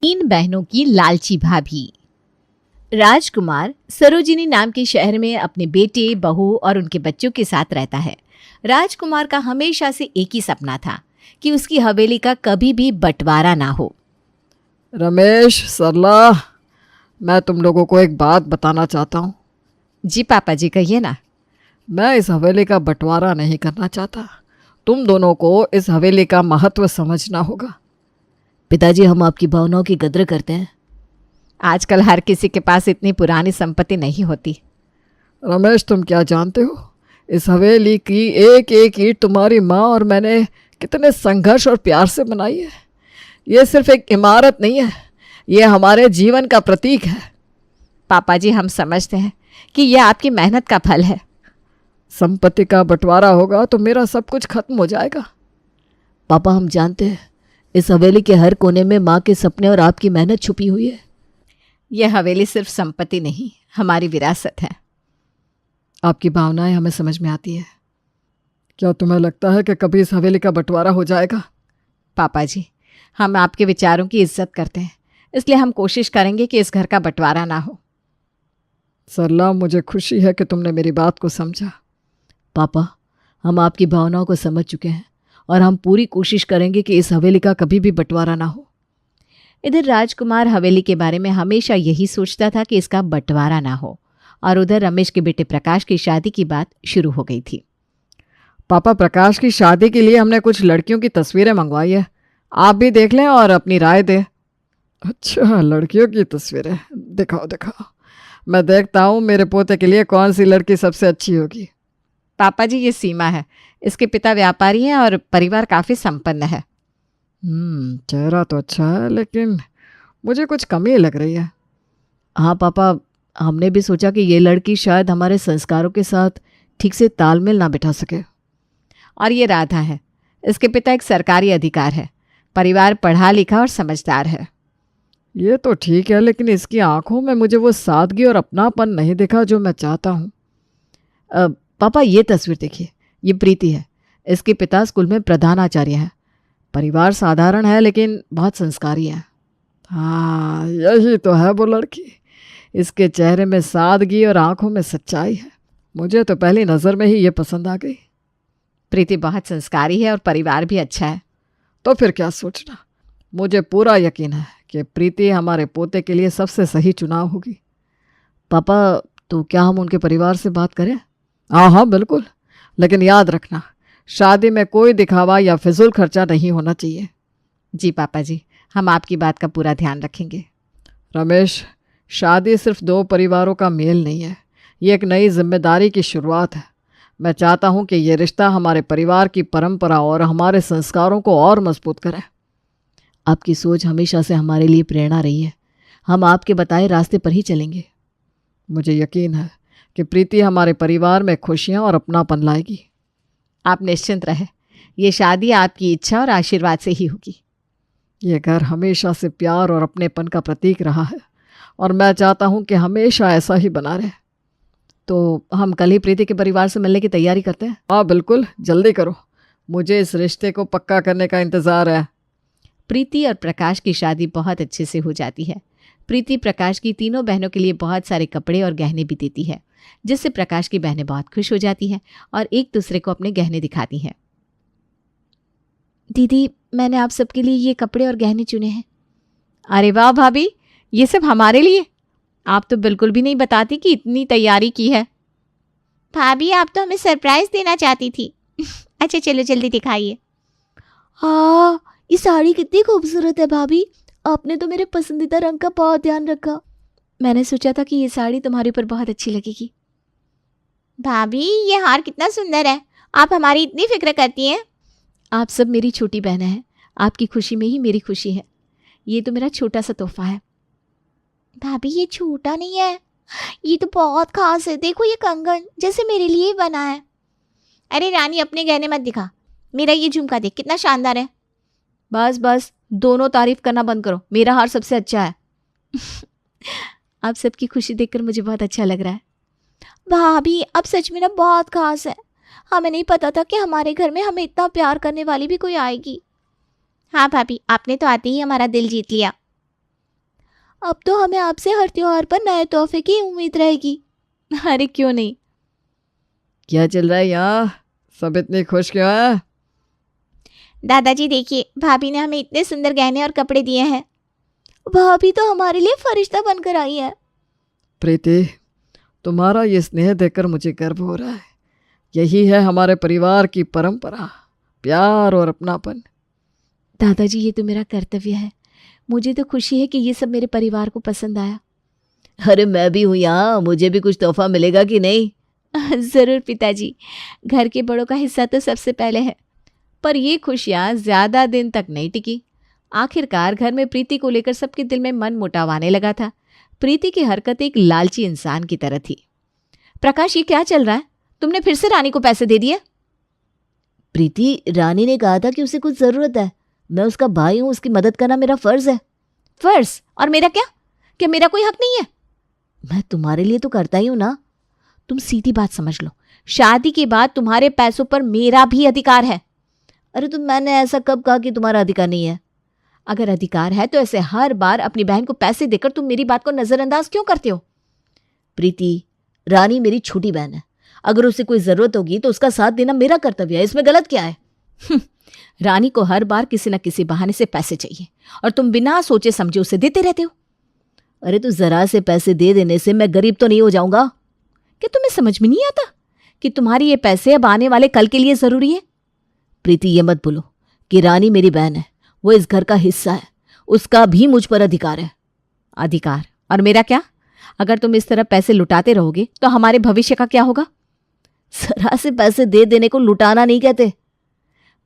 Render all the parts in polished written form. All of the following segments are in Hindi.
तीन बहनों की लालची भाभी। राजकुमार सरोजिनी नाम के शहर में अपने बेटे, बहू और उनके बच्चों के साथ रहता है। राजकुमार का हमेशा से एक ही सपना था कि उसकी हवेली का कभी भी बंटवारा ना हो। रमेश, सरला, मैं तुम लोगों को एक बात बताना चाहता हूँ। जी पापा जी, कहिए ना। मैं इस हवेली का बंटवारा नहीं करना चाहता। तुम दोनों को इस हवेली का महत्व समझना होगा। पिताजी, हम आपकी भावनाओं की कद्र करते हैं। आजकल हर किसी के पास इतनी पुरानी संपत्ति नहीं होती। रमेश, तुम क्या जानते हो, इस हवेली की एक एक ईंट तुम्हारी माँ और मैंने कितने संघर्ष और प्यार से बनाई है। ये सिर्फ एक इमारत नहीं है, ये हमारे जीवन का प्रतीक है। पापा जी, हम समझते हैं कि यह आपकी मेहनत का फल है। संपत्ति का बंटवारा होगा तो मेरा सब कुछ खत्म हो जाएगा। पापा, हम जानते हैं इस हवेली के हर कोने में माँ के सपने और आपकी मेहनत छुपी हुई है। यह हवेली सिर्फ संपत्ति नहीं, हमारी विरासत है। आपकी भावनाएं हमें समझ में आती है। क्या तुम्हें लगता है कि कभी इस हवेली का बंटवारा हो जाएगा? पापा जी, हम आपके विचारों की इज्जत करते हैं, इसलिए हम कोशिश करेंगे कि इस घर का बंटवारा ना हो। सरला, मुझे खुशी है कि तुमने मेरी बात को समझा। पापा, हम आपकी भावनाओं को समझ चुके हैं और हम पूरी कोशिश करेंगे कि इस हवेली का कभी भी बंटवारा ना हो। इधर राजकुमार हवेली के बारे में हमेशा यही सोचता था कि इसका बंटवारा ना हो, और उधर रमेश के बेटे प्रकाश की शादी की बात शुरू हो गई थी। पापा, प्रकाश की शादी के लिए हमने कुछ लड़कियों की तस्वीरें मंगवाई है, आप भी देख लें और अपनी राय दें। अच्छा, लड़कियों की तस्वीरें, दिखाओ दिखाओ, मैं देखता हूँ मेरे पोते के लिए कौन सी लड़की सबसे अच्छी होगी। पापा जी, ये सीमा है। इसके पिता व्यापारी हैं और परिवार काफ़ी संपन्न है। चेहरा तो अच्छा है, लेकिन मुझे कुछ कमी लग रही है। हाँ पापा, हमने भी सोचा कि ये लड़की शायद हमारे संस्कारों के साथ ठीक से तालमेल ना बिठा सके। और ये राधा है। इसके पिता एक सरकारी अधिकार है, परिवार पढ़ा लिखा और समझदार है। ये तो ठीक है, लेकिन इसकी आंखों में मुझे वो सादगी और अपनापन नहीं दिखा जो मैं चाहता हूँ। पापा, ये तस्वीर देखिए, ये प्रीति है। इसके पिता स्कूल में प्रधानाचार्य हैं। परिवार साधारण है लेकिन बहुत संस्कारी है। हाँ, यही तो है वो लड़की। इसके चेहरे में सादगी और आंखों में सच्चाई है। मुझे तो पहली नज़र में ही ये पसंद आ गई। प्रीति बहुत संस्कारी है और परिवार भी अच्छा है। तो फिर क्या सोचना, मुझे पूरा यकीन है कि प्रीति हमारे पोते के लिए सबसे सही चुनाव होगी। पापा, तो क्या हम उनके परिवार से बात करें? हाँ हाँ बिल्कुल, लेकिन याद रखना, शादी में कोई दिखावा या फिजूल खर्चा नहीं होना चाहिए। जी पापा जी, हम आपकी बात का पूरा ध्यान रखेंगे। रमेश, शादी सिर्फ दो परिवारों का मेल नहीं है, ये एक नई जिम्मेदारी की शुरुआत है। मैं चाहता हूँ कि ये रिश्ता हमारे परिवार की परंपरा और हमारे संस्कारों को और मजबूत करे। आपकी सोच हमेशा से हमारे लिए प्रेरणा रही है। हम आपके बताए रास्ते पर ही चलेंगे। मुझे यकीन है कि प्रीति हमारे परिवार में खुशियाँ और अपनापन लाएगी। आप निश्चिंत रहे, ये शादी आपकी इच्छा और आशीर्वाद से ही होगी। ये घर हमेशा से प्यार और अपनेपन का प्रतीक रहा है और मैं चाहता हूँ कि हमेशा ऐसा ही बना रहे। तो हम कल ही प्रीति के परिवार से मिलने की तैयारी करते हैं। हाँ बिल्कुल, जल्दी करो, मुझे इस रिश्ते को पक्का करने का इंतज़ार है। प्रीति और प्रकाश की शादी बहुत अच्छे से हो जाती है। प्रीति प्रकाश की तीनों बहनों के लिए बहुत सारे कपड़े और गहने भी देती है, जिससे प्रकाश की बहनें बहुत खुश हो जाती हैं और एक दूसरे को अपने गहने दिखाती हैं। दीदी, मैंने आप सबके लिए ये कपड़े और गहने चुने हैं। अरे वाह भाभी, ये सब हमारे लिए? आप तो बिल्कुल भी नहीं बताती कि इतनी तैयारी की है। भाभी, आप तो हमें सरप्राइज देना चाहती थी। अच्छा चलो जल्दी दिखाइए। हाँ, ये साड़ी कितनी खूबसूरत है भाभी। आपने तो मेरे पसंदीदा रंग का बहुत ध्यान रखा। मैंने सोचा था कि ये साड़ी तुम्हारे ऊपर बहुत अच्छी लगेगी। भाभी, ये हार कितना सुंदर है। आप हमारी इतनी फिक्र करती हैं। आप सब मेरी छोटी बहनें हैं। आपकी खुशी में ही मेरी खुशी है। ये तो मेरा छोटा सा तोहफा है। भाभी, ये छोटा नहीं है, ये तो बहुत खास है। देखो ये कंगन जैसे मेरे लिए ही बना है। अरे रानी, अपने गहने मत दिखा, मेरा ये झुमका देख कितना शानदार है। बस बस, दोनों तारीफ करना बंद करो, मेरा हार सबसे अच्छा है। आप सबकी खुशी देखकर मुझे बहुत अच्छा लग रहा है। भाभी, अब सच में ना बहुत खास है। हमें नहीं पता था कि हमारे घर में हमें इतना प्यार करने वाली भी कोई आएगी। हाँ भाभी, आपने तो आते ही हमारा दिल जीत लिया। अब तो हमें आपसे हर त्योहार पर नए तोहफे की उम्मीद रहेगी। अरे क्यों नहीं। क्या चल रहा है यहाँ? सब इतने खुश क्यों है? दादाजी देखिए, भाभी ने हमें इतने सुंदर गहने और कपड़े दिए हैं। भाभी तो हमारे लिए फरिश्ता बनकर आई है। प्रीति, तुम्हारा ये स्नेह देखकर मुझे गर्व हो रहा है। यही है हमारे परिवार की परंपरा, प्यार और अपनापन। दादाजी, ये तो मेरा कर्तव्य है। मुझे तो खुशी है कि ये सब मेरे परिवार को पसंद आया। अरे मैं भी हूँ यहाँ, मुझे भी कुछ तोहफा मिलेगा कि नहीं? ज़रूर पिताजी, घर के बड़ों का हिस्सा तो सबसे पहले है। पर ये खुशियाँ ज़्यादा दिन तक नहीं टिकी। आखिरकार घर में प्रीति को लेकर सबके दिल में मन मुटाव आने लगा था। प्रीति की हरकत एक लालची इंसान की तरह थी। प्रकाश, ये क्या चल रहा है? तुमने फिर से रानी को पैसे दे दिए? प्रीति, रानी ने कहा था कि उसे कुछ ज़रूरत है। मैं उसका भाई हूँ, उसकी मदद करना मेरा फ़र्ज़ है। फ़र्ज़? और मेरा क्या? क्या मेरा कोई हक नहीं है? मैं तुम्हारे लिए तो करता ही हूँ ना। तुम सीधी बात समझ लो, शादी के बाद तुम्हारे पैसों पर मेरा भी अधिकार है। अरे तो मैंने ऐसा कब कहा कि तुम्हारा अधिकार नहीं है? अगर अधिकार है तो ऐसे हर बार अपनी बहन को पैसे देकर तुम मेरी बात को नज़रअंदाज क्यों करते हो? प्रीति, रानी मेरी छोटी बहन है। अगर उसे कोई ज़रूरत होगी तो उसका साथ देना मेरा कर्तव्य है। इसमें गलत क्या है? रानी को हर बार किसी न किसी बहाने से पैसे चाहिए और तुम बिना सोचे समझे उसे देते रहते हो। अरे तो ज़रा से पैसे दे देने से मैं गरीब तो नहीं हो जाऊंगा? क्या तुम्हें समझ में नहीं आता कि तुम्हारी ये पैसे अब आने वाले कल के लिए ज़रूरी है? प्रीति, ये मत बोलो कि रानी मेरी बहन है, वो इस घर का हिस्सा है, उसका भी मुझ पर अधिकार है। अधिकार? और मेरा क्या? अगर तुम इस तरह पैसे लुटाते रहोगे तो हमारे भविष्य का क्या होगा? जरा से पैसे दे देने को लुटाना नहीं कहते।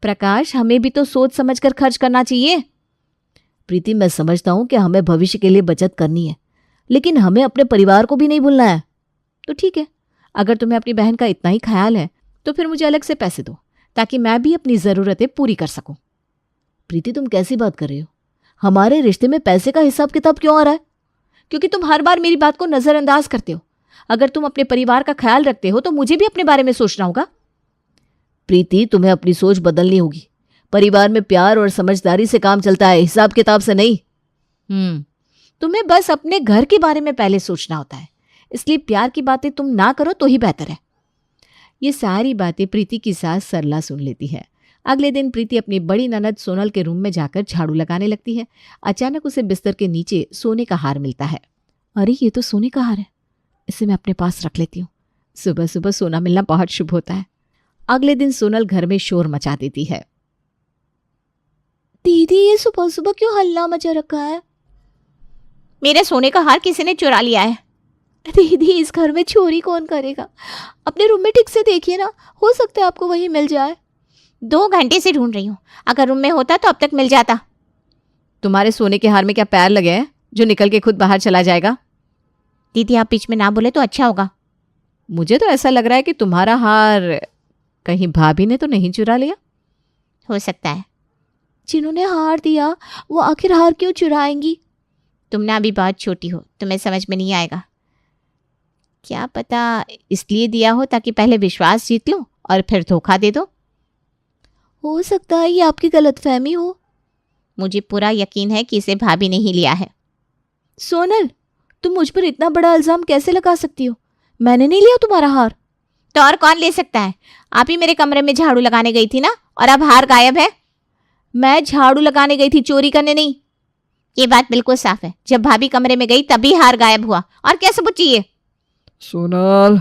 प्रकाश, हमें भी तो सोच समझ कर खर्च करना चाहिए। प्रीति, मैं समझता हूं कि हमें भविष्य के लिए बचत करनी है, लेकिन हमें अपने परिवार को भी नहीं भूलना है। तो ठीक है, अगर तुम्हें अपनी बहन का इतना ही ख्याल है तो फिर मुझे अलग से पैसे दो ताकि मैं भी अपनी ज़रूरतें पूरी कर सकूं। प्रीति, तुम कैसी बात कर रही हो? हमारे रिश्ते में पैसे का हिसाब किताब क्यों आ रहा है? क्योंकि तुम हर बार मेरी बात को नज़रअंदाज करते हो। अगर तुम अपने परिवार का ख्याल रखते हो तो मुझे भी अपने बारे में सोचना होगा। प्रीति, तुम्हें अपनी सोच बदलनी होगी। परिवार में प्यार और समझदारी से काम चलता है, हिसाब किताब से नहीं। तुम्हें बस अपने घर के बारे में पहले सोचना होता है, इसलिए प्यार की बातें तुम ना करो तो ही बेहतर है। ये सारी बातें प्रीति की सास सरला सुन लेती है। अगले दिन प्रीति अपनी बड़ी ननद सोनल के रूम में जाकर झाड़ू लगाने लगती है। अचानक उसे बिस्तर के नीचे सोने का हार मिलता है। अरे ये तो सोने का हार है, इसे मैं अपने पास रख लेती हूँ। सुबह सुबह सोना मिलना बहुत शुभ होता है। अगले दिन सोनल घर में शोर मचा देती है। दीदी, ये सुबह सुबह क्यों हल्ला मचा रखा है? मेरे सोने का हार किसी ने चुरा लिया है। दीदी, इस घर में चोरी कौन करेगा? अपने रूम में ठीक से देखिए ना, हो सकता है आपको वहीं मिल जाए। 2 घंटे से ढूंढ रही हूँ, अगर रूम में होता तो अब तक मिल जाता। तुम्हारे सोने के हार में क्या पैर लगे हैं जो निकल के खुद बाहर चला जाएगा? दीदी आप बीच में ना बोले तो अच्छा होगा। मुझे तो ऐसा लग रहा है कि तुम्हारा हार कहीं भाभी ने तो नहीं चुरा लिया। हो सकता है। जिन्होंने हार दिया वो आखिर हार क्यों चुराएंगी? तुम ना अभी बहुत छोटी हो, तुम्हें समझ में नहीं आएगा। क्या पता इसलिए दिया हो ताकि पहले विश्वास जीत लो और फिर धोखा दे दो। हो सकता है ये आपकी गलतफहमी हो। मुझे पूरा यकीन है कि इसे भाभी ने ही लिया है। सोनल, तुम मुझ पर इतना बड़ा इल्जाम कैसे लगा सकती हो? मैंने नहीं लिया तुम्हारा हार। तो और कौन ले सकता है? आप ही मेरे कमरे में झाड़ू लगाने गई थी ना, और अब हार गायब है। मैं झाड़ू लगाने गई थी, चोरी करने नहीं। ये बात बिल्कुल साफ है, जब भाभी कमरे में गई तभी हार गायब हुआ। और क्या सबूत चाहिए? सोनल,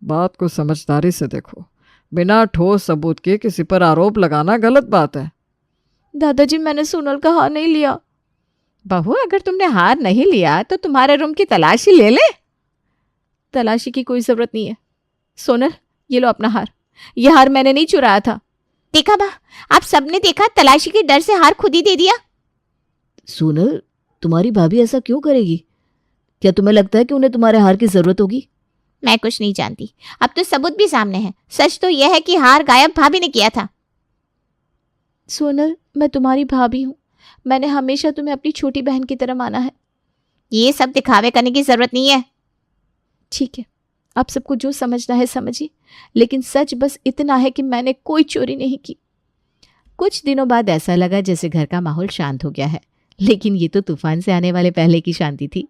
बात को समझदारी से देखो। बिना ठोस सबूत के किसी पर आरोप लगाना गलत बात है। दादाजी, मैंने सोनल का हार नहीं लिया। बहू, अगर तुमने हार नहीं लिया तो तुम्हारे रूम की तलाशी ले ले। तलाशी की कोई जरूरत नहीं है। सोनल, ये लो अपना हार। ये हार मैंने नहीं चुराया था। देखा बा, आप सबने देखा, तलाशी के डर से हार खुद ही दे दिया। सोनल, तुम्हारी भाभी ऐसा क्यों करेगी? क्या तुम्हें लगता है कि उन्हें तुम्हारे हार की जरूरत होगी? मैं कुछ नहीं जानती, अब तो सबूत भी सामने है। सच तो यह है कि हार गायब भाभी ने किया था। सोनल, मैं तुम्हारी भाभी हूँ। मैंने हमेशा तुम्हें अपनी छोटी बहन की तरह माना है। ये सब दिखावे करने की जरूरत नहीं है। ठीक है, आप सबको जो समझना है समझिए, लेकिन सच बस इतना है कि मैंने कोई चोरी नहीं की। कुछ दिनों बाद ऐसा लगा जैसे घर का माहौल शांत हो गया है, लेकिन ये तो तूफान से आने वाले पहले की शांति थी।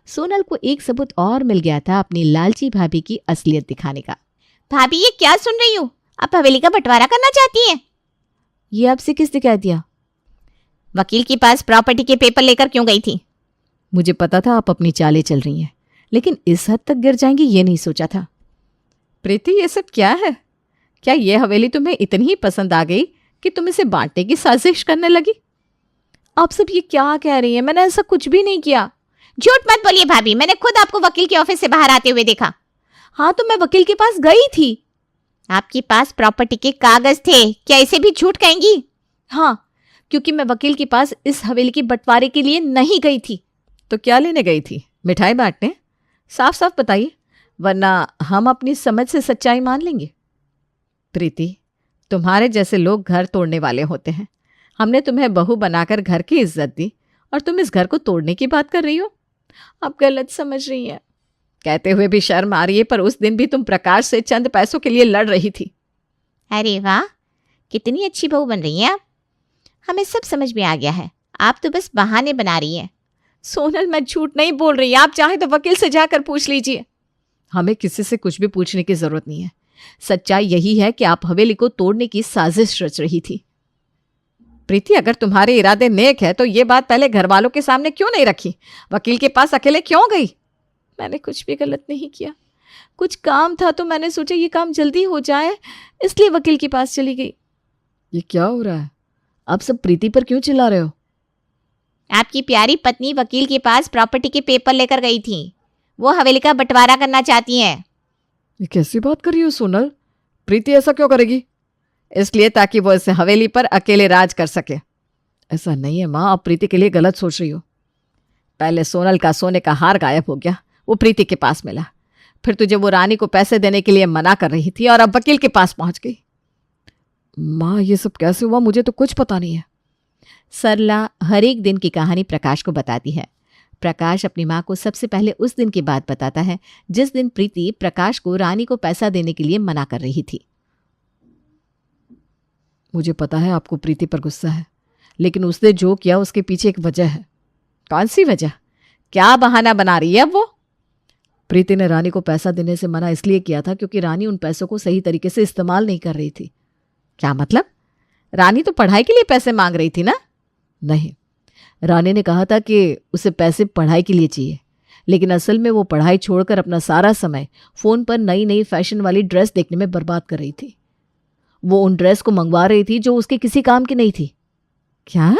सोनल को एक सबूत और मिल गया था अपनी लालची भाभी की असलियत दिखाने का। भाभी, ये क्या सुन रही हूँ? आप हवेली का बंटवारा करना चाहती हैं? ये आपसे किसने कह दिया? वकील के पास प्रॉपर्टी के पेपर लेकर क्यों गई थी? मुझे पता था आप अपनी चालें चल रही हैं, लेकिन इस हद तक गिर जाएंगी ये नहीं सोचा था। प्रीति, ये सब क्या है? क्या ये हवेली तुम्हें इतनी ही पसंद आ गई कि तुम इसे बांटने की साजिश करने लगी? आप सब ये क्या कह रही हैं? मैंने ऐसा कुछ भी नहीं किया। झूठ मत बोलिए भाभी, मैंने खुद आपको वकील के ऑफिस से बाहर आते हुए देखा। हाँ, तो मैं वकील के पास गई थी। आपके पास प्रॉपर्टी के कागज थे, क्या इसे भी झूठ कहेंगी? हाँ, क्योंकि मैं वकील के पास इस हवेली के बंटवारे के लिए नहीं गई थी। तो क्या लेने गई थी? मिठाई बांटने? साफ साफ बताइए, वरना हम अपनी समझ से सच्चाई मान लेंगे। प्रीति, तुम्हारे जैसे लोग घर तोड़ने वाले होते हैं। हमने तुम्हें बहू बनाकर घर की इज्जत दी और तुम इस घर को तोड़ने की बात कर रही हो। आप गलत समझ रही हैं। कहते हुए भी शर्म आ रही है, पर उस दिन भी तुम प्रकाश से चंद पैसों के लिए लड़ रही थी। अरे वाह, कितनी अच्छी बहू बन रही हैं आप। हमें सब समझ में आ गया है, आप तो बस बहाने बना रही हैं। सोनल, मैं झूठ नहीं बोल रही। आप चाहे तो वकील से जाकर पूछ लीजिए। हमें किसी से कुछ भी पूछने की जरूरत नहीं है। सच्चाई यही है कि आप हवेली को तोड़ने की साजिश रच रही थी। प्रीति, अगर तुम्हारे इरादे नेक है तो ये बात पहले घर वालों के सामने क्यों नहीं रखी? वकील के पास अकेले क्यों गई? मैंने कुछ भी गलत नहीं किया। कुछ काम था तो मैंने सोचा ये काम जल्दी हो जाए, इसलिए वकील के पास चली गई। ये क्या हो रहा है? आप सब प्रीति पर क्यों चिल्ला रहे हो? आपकी प्यारी पत्नी वकील के पास प्रॉपर्टी के पेपर लेकर गई थी। वो हवेली का बंटवारा करना चाहती हैं। ये कैसी बात कर रही हो सोनल? प्रीति ऐसा क्यों करेगी? इसलिए ताकि वो इस हवेली पर अकेले राज कर सके। ऐसा नहीं है माँ, आप प्रीति के लिए गलत सोच रही हो। पहले सोनल का सोने का हार गायब हो गया, वो प्रीति के पास मिला। फिर तुझे वो रानी को पैसे देने के लिए मना कर रही थी और अब वकील के पास पहुंच गई। माँ, ये सब कैसे हुआ? मुझे तो कुछ पता नहीं है। सरला हर एक दिन की कहानी प्रकाश को बताती है। प्रकाश अपनी माँ को सबसे पहले उस दिन की बात बताता है जिस दिन प्रीति प्रकाश को रानी को पैसा देने के लिए मना कर रही थी। मुझे पता है आपको प्रीति पर गुस्सा है, लेकिन उसने जो किया उसके पीछे एक वजह है। कौन सी वजह? क्या बहाना बना रही है अब वो? प्रीति ने रानी को पैसा देने से मना इसलिए किया था क्योंकि रानी उन पैसों को सही तरीके से इस्तेमाल नहीं कर रही थी। क्या मतलब? रानी तो पढ़ाई के लिए पैसे मांग रही थी ना? नहीं, रानी ने कहा था कि उसे पैसे पढ़ाई के लिए चाहिए, लेकिन असल में वो पढ़ाई छोड़कर अपना सारा समय फ़ोन पर नई नई फैशन वाली ड्रेस देखने में बर्बाद कर रही थी। वो उन ड्रेस को मंगवा रही थी जो उसके किसी काम की नहीं थी। क्या?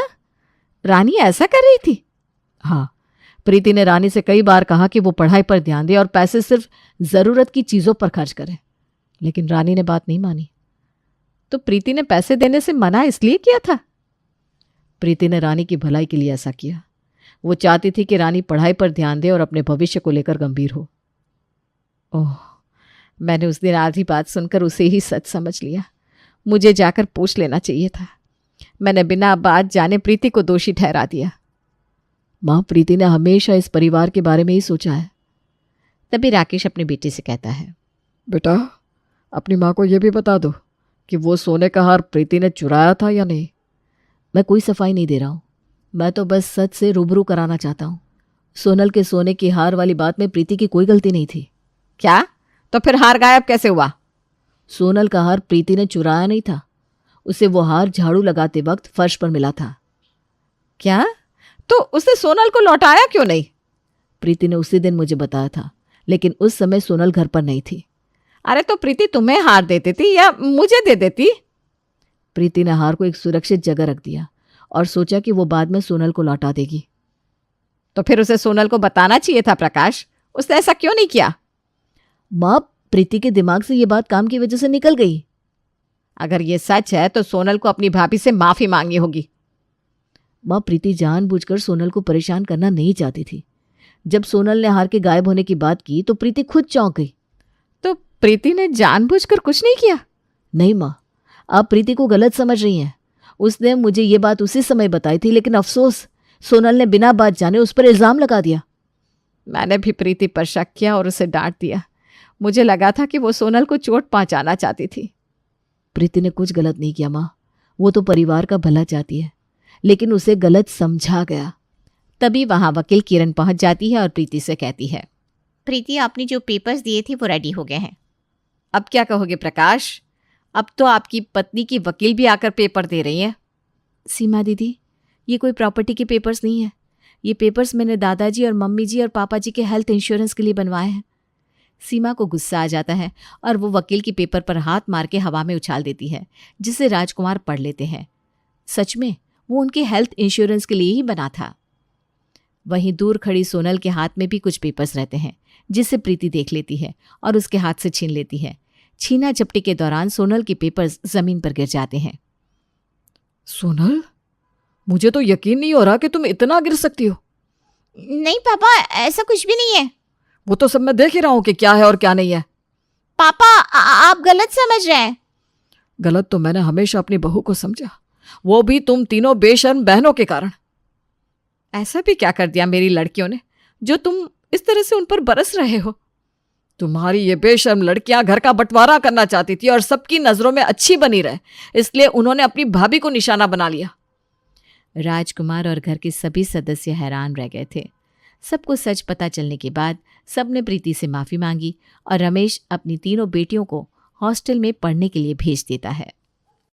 रानी ऐसा कर रही थी? हाँ, प्रीति ने रानी से कई बार कहा कि वो पढ़ाई पर ध्यान दे और पैसे सिर्फ ज़रूरत की चीज़ों पर खर्च करे, लेकिन रानी ने बात नहीं मानी। तो प्रीति ने पैसे देने से मना इसलिए किया था? प्रीति ने रानी की भलाई के लिए ऐसा किया। वो चाहती थी कि रानी पढ़ाई पर ध्यान दे और अपने भविष्य को लेकर गंभीर हो। ओह, मैंने उस दिन आधी बात सुनकर उसे ही सच समझ लिया। मुझे जाकर पूछ लेना चाहिए था। मैंने बिना बात जाने प्रीति को दोषी ठहरा दिया। माँ, प्रीति ने हमेशा इस परिवार के बारे में ही सोचा है। तभी राकेश अपनी बेटी से कहता है, बेटा, अपनी माँ को ये भी बता दो कि वो सोने का हार प्रीति ने चुराया था या नहीं। मैं कोई सफाई नहीं दे रहा हूँ, मैं तो बस सच से रूबरू कराना चाहता हूँ। सोनल के सोने की हार वाली बात में प्रीति की कोई गलती नहीं थी। क्या? तो फिर हार गायब कैसे हुआ? सोनल का हार प्रीति ने चुराया नहीं था, उसे वो हार झाड़ू लगाते वक्त फर्श पर मिला था। क्या? तो उसने सोनल को लौटाया क्यों नहीं? प्रीति ने उसी दिन मुझे बताया था, लेकिन उस समय सोनल घर पर नहीं थी। अरे तो प्रीति तुम्हें हार देती थी या मुझे दे देती? प्रीति ने हार को एक सुरक्षित जगह रख दिया और सोचा कि वो बाद में सोनल को लौटा देगी। तो फिर उसे सोनल को बताना चाहिए था प्रकाश, उसने ऐसा क्यों नहीं किया? माँ, प्रीति के दिमाग से ये बात काम की वजह से निकल गई। अगर ये सच है तो सोनल को अपनी भाभी से माफी मांगनी होगी। माँ, प्रीति जानबूझकर सोनल को परेशान करना नहीं चाहती थी। जब सोनल ने हार के गायब होने की बात की तो प्रीति खुद चौंक गई। तो प्रीति ने जानबूझकर कुछ नहीं किया? नहीं माँ, आप प्रीति को गलत समझ रही हैं। उसने मुझे ये बात उसी समय बताई थी, लेकिन अफसोस सोनल ने बिना बात जाने उस पर इल्जाम लगा दिया। मैंने भी प्रीति पर शक किया और उसे डांट दिया। मुझे लगा था कि वो सोनल को चोट पहुंचाना चाहती थी। प्रीति ने कुछ गलत नहीं किया माँ, वो तो परिवार का भला चाहती है, लेकिन उसे गलत समझा गया। तभी वहां वकील किरण पहुंच जाती है और प्रीति से कहती है, प्रीति, आपने जो पेपर्स दिए थे वो रेडी हो गए हैं। अब क्या कहोगे प्रकाश? अब तो आपकी पत्नी की वकील भी आकर पेपर दे रही है। सीमा दीदी, ये कोई प्रॉपर्टी के पेपर्स नहीं है। ये पेपर्स मैंने दादाजी और मम्मी जी और पापा जी के हेल्थ इंश्योरेंस के लिए बनवाए हैं। सीमा को गुस्सा आ जाता है और वो वकील की पेपर पर हाथ मार के हवा में उछाल देती है, जिसे राजकुमार पढ़ लेते हैं। सच में वो उनके हेल्थ इंश्योरेंस के लिए ही बना था। वहीं दूर खड़ी सोनल के हाथ में भी कुछ पेपर्स रहते हैं, जिसे प्रीति देख लेती है और उसके हाथ से छीन लेती है। छीना झपटी के दौरान सोनल के पेपर्स जमीन पर गिर जाते हैं। सोनल, मुझे तो यकीन नहीं हो रहा कि तुम इतना गिर सकती हो। नहीं पापा, ऐसा कुछ भी नहीं है। वो तो सब मैं देख ही रहा हूं कि क्या है और क्या नहीं है। पापा, आप गलत समझ रहे हैं। गलत तो मैंने हमेशा अपनी बहू को समझा, वो भी तुम तीनों बेशर्म बहनों के कारण। ऐसा भी क्या कर दिया मेरी लड़कियों ने जो तुम इस तरह से उन पर बरस रहे हो? तुम्हारी ये बेशर्म लड़कियां घर का बंटवारा करना चाहती थी और सबकी नजरों में अच्छी बनी रहे, इसलिए उन्होंने अपनी भाभी को निशाना बना लिया। राजकुमार और घर के सभी सदस्य हैरान रह गए थे। सबको सच पता चलने के बाद सबने प्रीति से माफी मांगी और रमेश अपनी तीनों बेटियों को हॉस्टल में पढ़ने के लिए भेज देता है।